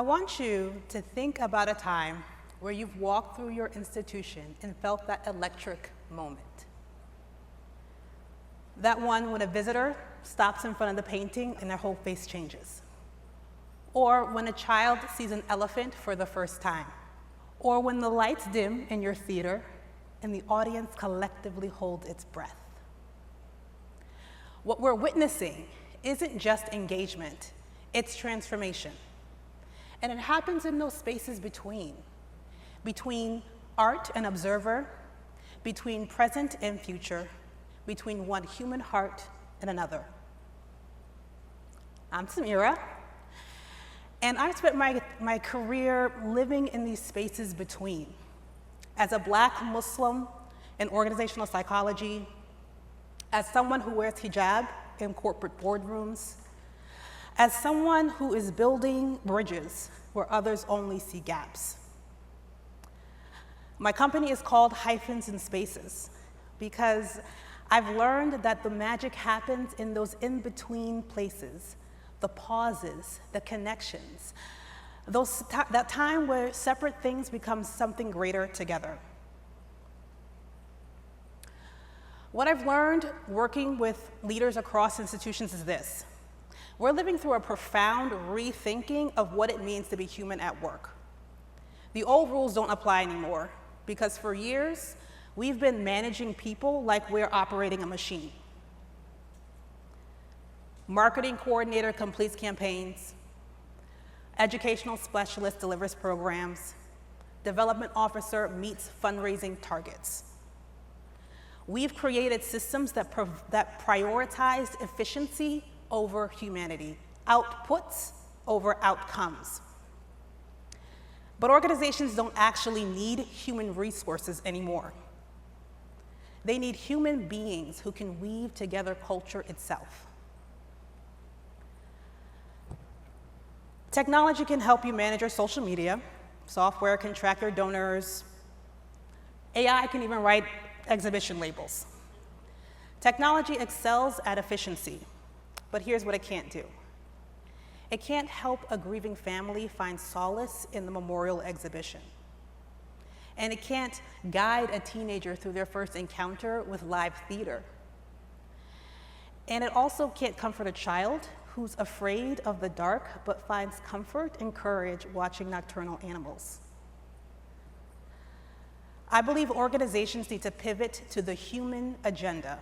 want you to think about a time where you've walked through your institution and felt that electric moment. That one when a visitor stops in front of the painting and their whole face changes. Or when a child sees an elephant for the first time. Or when the lights dim in your theater and the audience collectively holds its breath. What we're witnessing isn't just engagement, it's transformation. And it happens in those spaces between art and observer, between present and future, between one human heart and another. I'm Samira, and I've spent my career living in these spaces between. As a Black Muslim in organizational psychology, as someone who wears hijab in corporate boardrooms, as someone who is building bridges where others only see gaps. My company is called Hyphens in Spaces because I've learned that the magic happens in those in-between places, the pauses, the connections, that time where separate things become something greater together. What I've learned working with leaders across institutions is this. We're living through a profound rethinking of what it means to be human at work. The old rules don't apply anymore because for years, we've been managing people like we're operating a machine. Marketing coordinator completes campaigns, educational specialist delivers programs, development officer meets fundraising targets. We've created systems that prioritize efficiency over humanity, outputs over outcomes. But organizations don't actually need human resources anymore. They need human beings who can weave together culture itself. Technology can help you manage your social media. Software can track your donors. AI can even write exhibition labels. Technology excels at efficiency, but here's what it can't do. It can't help a grieving family find solace in the memorial exhibition. And it can't guide a teenager through their first encounter with live theater. And it also can't comfort a child who's afraid of the dark but finds comfort and courage watching nocturnal animals. I believe organizations need to pivot to the human agenda.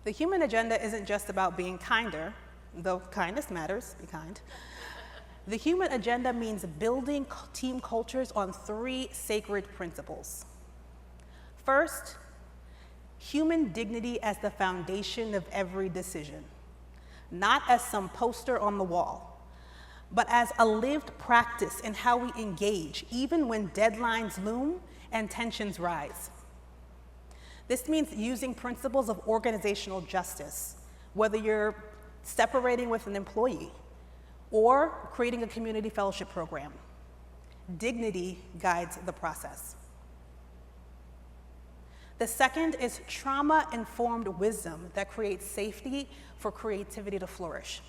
The human agenda isn't just about being kinder, though kindness matters, be kind. The human agenda means building team cultures on 3 sacred principles. First, human dignity as the foundation of every decision, not as some poster on the wall, but as a lived practice in how we engage, even when deadlines loom and tensions rise. This means using principles of organizational justice, whether you're separating with an employee or creating a community fellowship program. Dignity guides the process. The second is trauma-informed wisdom that creates safety for creativity to flourish.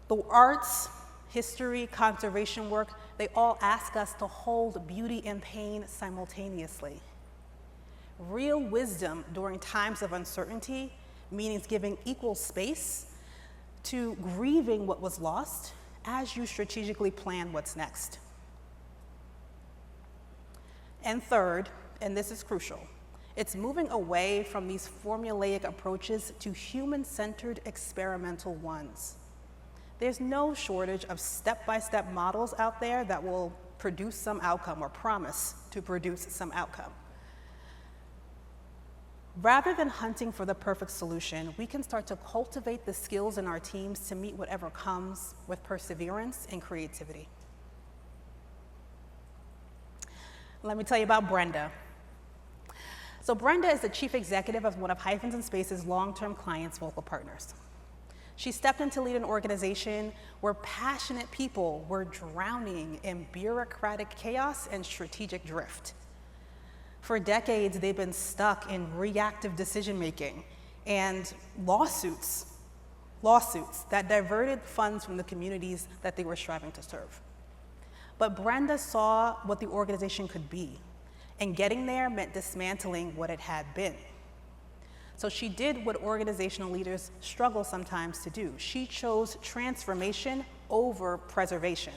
The arts, history, conservation work, they all ask us to hold beauty and pain simultaneously. Real wisdom during times of uncertainty means giving equal space to grieving what was lost as you strategically plan what's next. And third, and this is crucial, it's moving away from these formulaic approaches to human-centered experimental ones. There's no shortage of step-by-step models out there that will produce some outcome or promise to produce some outcome. Rather than hunting for the perfect solution, we can start to cultivate the skills in our teams to meet whatever comes with perseverance and creativity. Let me tell you about Brenda. So Brenda is the chief executive of one of Hyphens and Space's long-term clients, Vocal Partners. She stepped in to lead an organization where passionate people were drowning in bureaucratic chaos and strategic drift. For decades, they've been stuck in reactive decision-making and lawsuits lawsuits that diverted funds from the communities that they were striving to serve. But Brenda saw what the organization could be, and getting there meant dismantling what it had been. So she did what organizational leaders struggle sometimes to do. She chose transformation over preservation.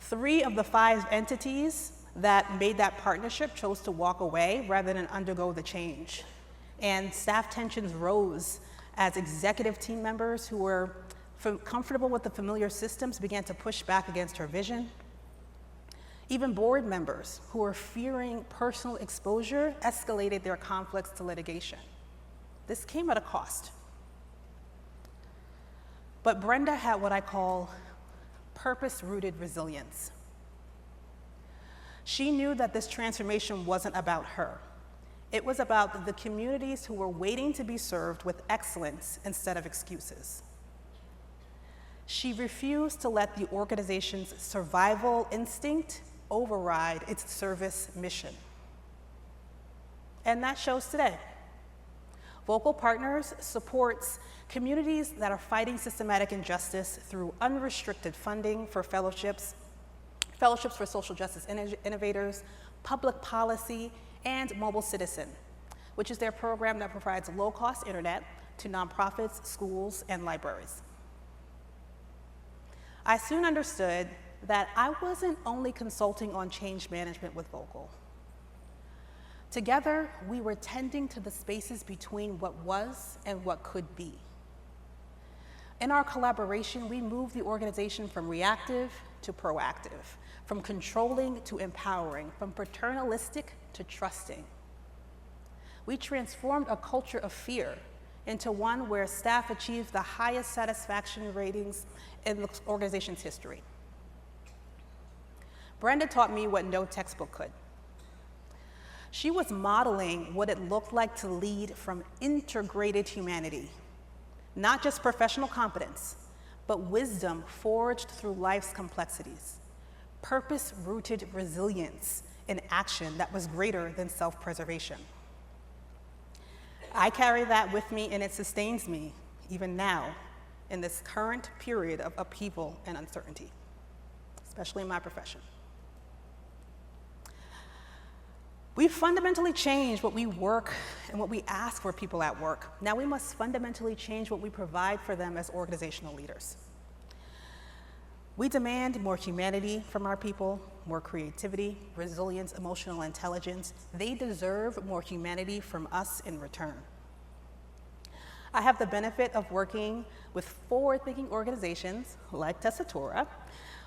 3 of the 5 entities that made that partnership chose to walk away rather than undergo the change. And staff tensions rose as executive team members who were comfortable with the familiar systems began to push back against her vision. Even board members who were fearing personal exposure escalated their conflicts to litigation. This came at a cost. But Brenda had what I call purpose-rooted resilience. She knew that this transformation wasn't about her. It was about the communities who were waiting to be served with excellence instead of excuses. She refused to let the organization's survival instinct override its service mission. And that shows today. Vocal Partners supports communities that are fighting systematic injustice through unrestricted funding for fellowships for social justice innovators, public policy, and Mobile Citizen, which is their program that provides low-cost internet to nonprofits, schools, and libraries. I soon understood that I wasn't only consulting on change management with Vocal. Together, we were tending to the spaces between what was and what could be. In our collaboration, we moved the organization from reactive to proactive, from controlling to empowering, from paternalistic to trusting. We transformed a culture of fear into one where staff achieved the highest satisfaction ratings in the organization's history. Brenda taught me what no textbook could. She was modeling what it looked like to lead from integrated humanity, not just professional competence, but wisdom forged through life's complexities, purpose-rooted resilience in action that was greater than self-preservation. I carry that with me, and it sustains me even now in this current period of upheaval and uncertainty, especially in my profession. We fundamentally changed what we work and what we ask for people at work. Now we must fundamentally change what we provide for them as organizational leaders. We demand more humanity from our people, more creativity, resilience, emotional intelligence. They deserve more humanity from us in return. I have the benefit of working with forward-thinking organizations like Tessitura,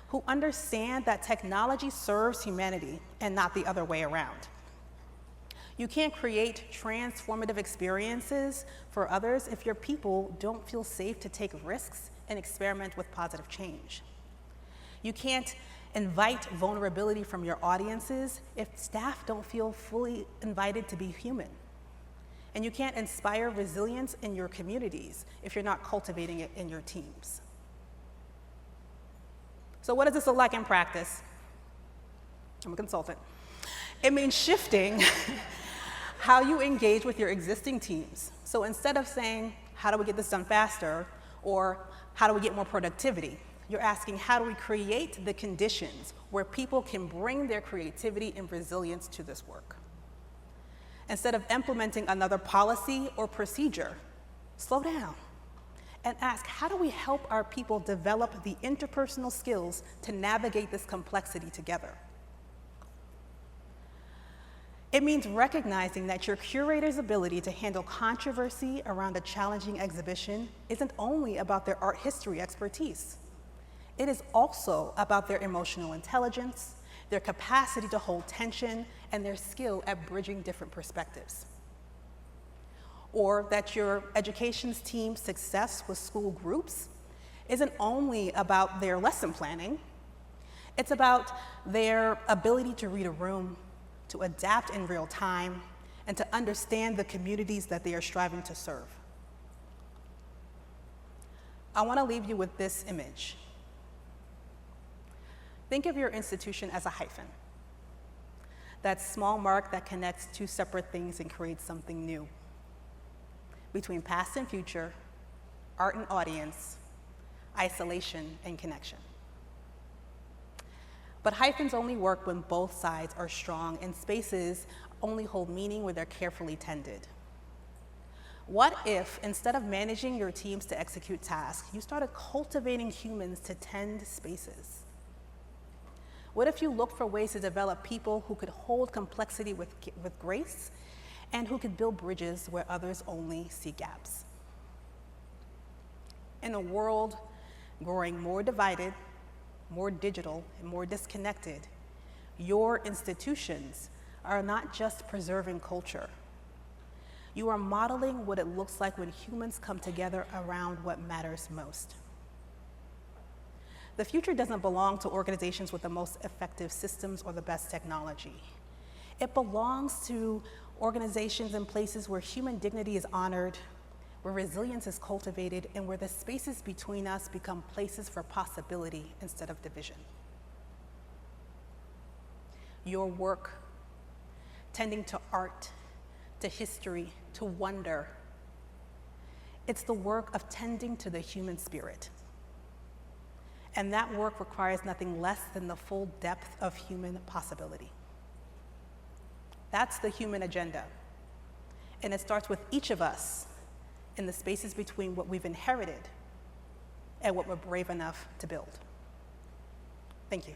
who understand that technology serves humanity and not the other way around. You can't create transformative experiences for others if your people don't feel safe to take risks and experiment with positive change. You can't invite vulnerability from your audiences if staff don't feel fully invited to be human. And you can't inspire resilience in your communities if you're not cultivating it in your teams. So what does this look like in practice? I'm a consultant. It means shifting how you engage with your existing teams. So instead of saying, how do we get this done faster? Or how do we get more productivity? You're asking, how do we create the conditions where people can bring their creativity and resilience to this work? Instead of implementing another policy or procedure, slow down and ask, how do we help our people develop the interpersonal skills to navigate this complexity together? It means recognizing that your curator's ability to handle controversy around a challenging exhibition isn't only about their art history expertise. It is also about their emotional intelligence, their capacity to hold tension, and their skill at bridging different perspectives. Or that your education's team's success with school groups isn't only about their lesson planning, it's about their ability to read a room, to adapt in real time, and to understand the communities that they are striving to serve. I want to leave you with this image. Think of your institution as a hyphen, that small mark that connects two separate things and creates something new. Between past and future, art and audience, isolation and connection. But hyphens only work when both sides are strong, and spaces only hold meaning where they're carefully tended. What if, instead of managing your teams to execute tasks, you started cultivating humans to tend spaces? What if you looked for ways to develop people who could hold complexity with grace and who could build bridges where others only see gaps? In a world growing more divided, more digital, and more disconnected, your institutions are not just preserving culture. You are modeling what it looks like when humans come together around what matters most. The future doesn't belong to organizations with the most effective systems or the best technology. It belongs to organizations and places where human dignity is honored, where resilience is cultivated, and where the spaces between us become places for possibility instead of division. Your work, tending to art, to history, to wonder, it's the work of tending to the human spirit. And that work requires nothing less than the full depth of human possibility. That's the human agenda. And it starts with each of us in the spaces between what we've inherited and what we're brave enough to build. Thank you.